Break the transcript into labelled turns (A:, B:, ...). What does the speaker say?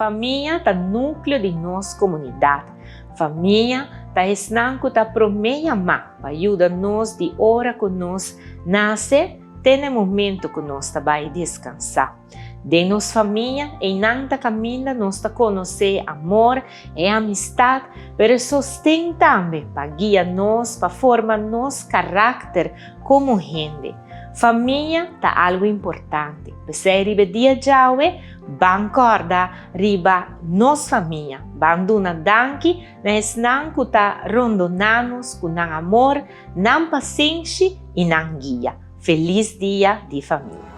A: Família tá núcleo de nossa comunidade. Família tá ensinando que tá promeia má, para ajudar nós de hora que nós nasce, tem momento que nós tá vai descansar. De nossa família, em nanta caminho, nós tá conhecer amor e amistade, mas sostém também para guiar nós, para formar nosso caráter como gente. Família tá algo importante. Se ribe dia jaue, bancorda riba nossa família. Banduna danki, nes nanku tá rondonanos com amor, nan paciência e nan guia. Feliz dia de família.